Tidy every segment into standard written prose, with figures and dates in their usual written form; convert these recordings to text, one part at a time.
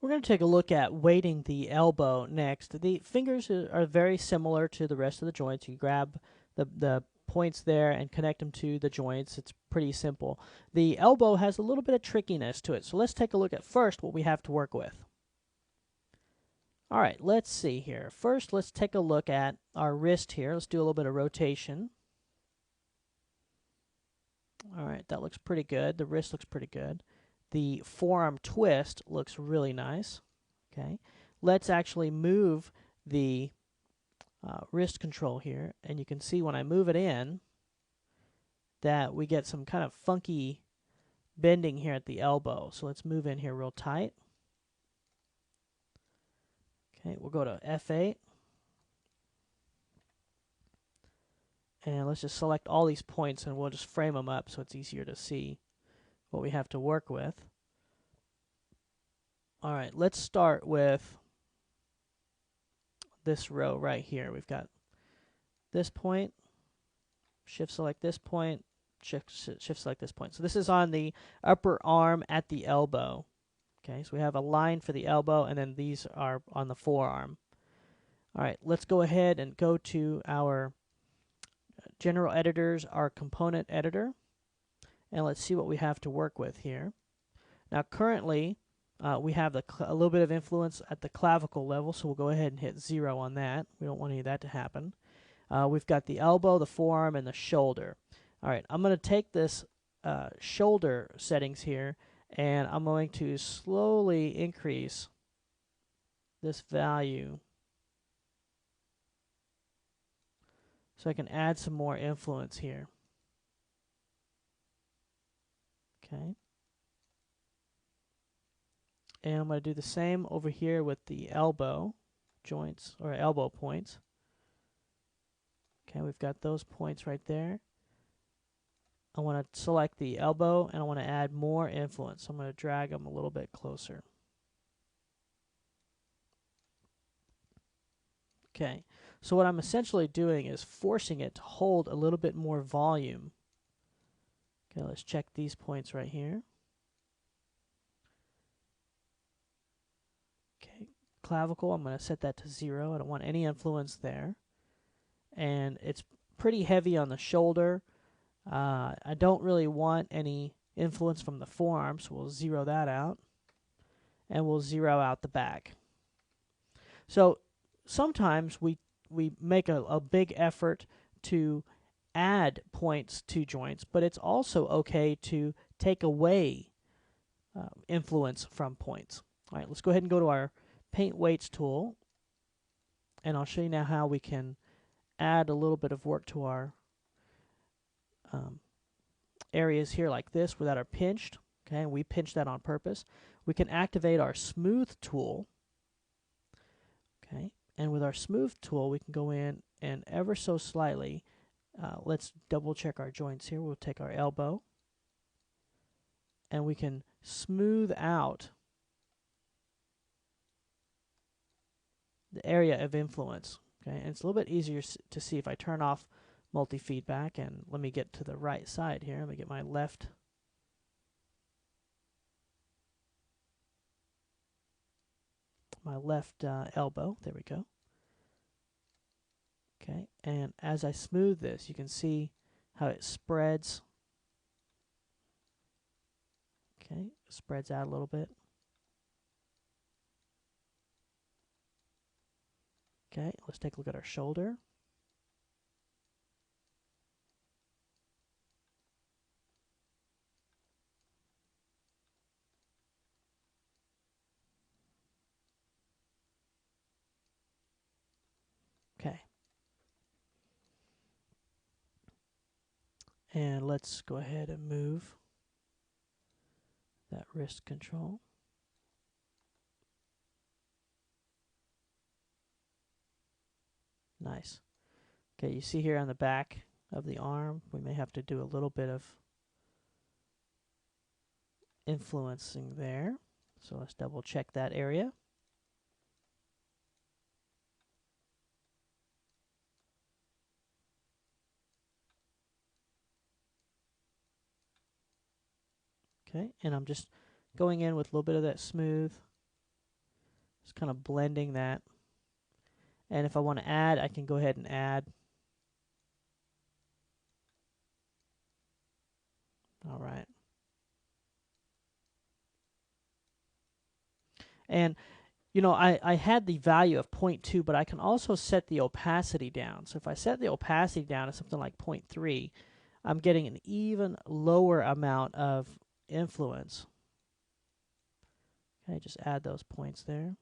We're going to take a look at weighting the elbow next. The fingers are very similar to the rest of the joints. You grab the points there and connect them to the joints. It's pretty simple. The elbow has a little bit of trickiness to it. So let's take a look at first what we have to work with. All right, let's see here. First, let's take a look at our wrist here. Let's do a little bit of rotation. All right, that looks pretty good. The wrist looks pretty good. The forearm twist looks really nice. Okay, let's actually move the wrist control here, and you can see when I move it in that we get some kind of funky bending here at the elbow. So let's move in here real tight. Okay, we'll go to F8. And let's just select all these points and we'll just frame them up so it's easier to see what we have to work with. All right, let's start with this row right here. We've got this point, shift select this point, shift select this point. So this is on the upper arm at the elbow. Okay, so we have a line for the elbow, and then these are on the forearm. All right, let's go ahead and go to our general editors, our component editor, and let's see what we have to work with here. Now currently we have a little bit of influence at the clavicle level, so we'll go ahead and hit 0 on that. We don't want any of that to happen. We've got the elbow, the forearm, and the shoulder. All right, I'm going to take this shoulder settings here, and I'm going to slowly increase this value so I can add some more influence here. Okay. And I'm going to do the same over here with the elbow joints, or elbow points. Okay, we've got those points right there. I want to select the elbow, and I want to add more influence. So I'm going to drag them a little bit closer. Okay, so what I'm essentially doing is forcing it to hold a little bit more volume. Okay, let's check these points right here. Okay, clavicle, I'm going to set that to 0. I don't want any influence there. And it's pretty heavy on the shoulder. I don't really want any influence from the forearm, so we'll 0 that out. And we'll 0 out the back. So sometimes we make a big effort to add points to joints, but it's also okay to take away influence from points. All right, let's go ahead and go to our Paint Weights tool, and I'll show you now how we can add a little bit of work to our areas here like this that are pinched. Okay, we pinch that on purpose. We can activate our Smooth tool. Okay, and with our Smooth tool, we can go in and ever so slightly, let's double check our joints here. We'll take our elbow, and we can smooth out the area of influence. Okay, and it's a little bit easier to see if I turn off multi-feedback, and let me get to the right side here. Let me get my left elbow. There we go. Okay, and as I smooth this, you can see how it spreads. Okay, it spreads out a little bit. Okay, let's take a look at our shoulder. Okay. And let's go ahead and move that wrist control. Nice. Okay, you see here on the back of the arm, we may have to do a little bit of influencing there. So let's double check that area. Okay, and I'm just going in with a little bit of that smooth. Just kind of blending that. And if I want to add, I can go ahead and add. All right. And you know, I had the value of 0.2, but I can also set the opacity down. So if I set the opacity down to something like 0.3, I'm getting an even lower amount of influence. Okay, just add those points there.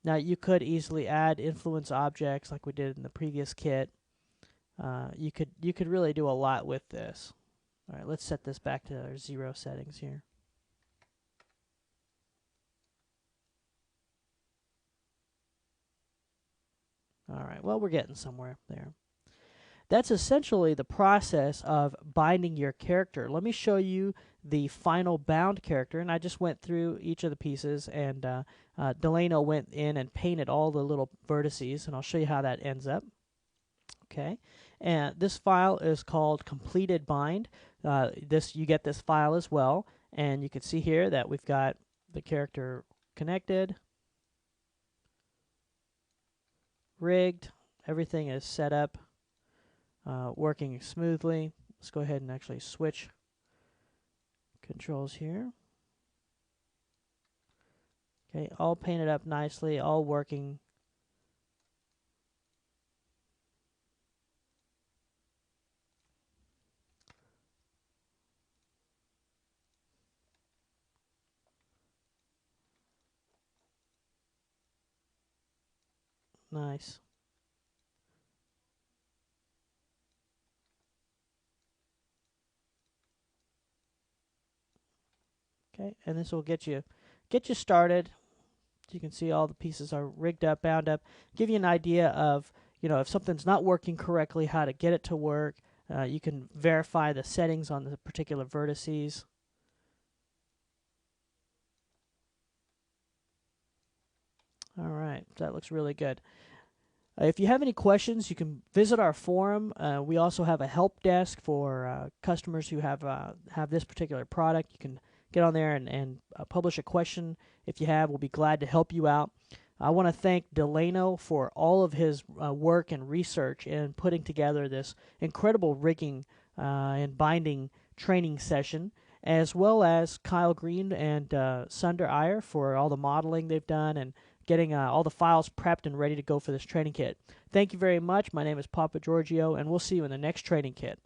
Now you could easily add influence objects like we did in the previous kit. You could really do a lot with this. All right, let's set this back to our 0 settings here. All right, well, we're getting somewhere there. That's essentially the process of binding your character. Let me show you the final bound character, and I just went through each of the pieces, and Delano went in and painted all the little vertices, and I'll show you how that ends up. Okay, and this file is called completed bind. You get this file as well, and you can see here that we've got the character connected, rigged, everything is set up, working smoothly. Let's go ahead and actually switch controls here. Okay, all painted up nicely, all working. Nice. Okay, and this will get you started. You can see all the pieces are rigged up, bound up. Give you an idea of, you know, if something's not working correctly, how to get it to work. You can verify the settings on the particular vertices. All right, that looks really good. If you have any questions, you can visit our forum. We also have a help desk for customers who have this particular product. You can get on there and publish a question if you have. We'll be glad to help you out. I want to thank Delano for all of his work and research in putting together this incredible rigging and binding training session, as well as Kyle Green and Sunder Iyer for all the modeling they've done and getting all the files prepped and ready to go for this training kit. Thank you very much. My name is Papa Giorgio, and we'll see you in the next training kit.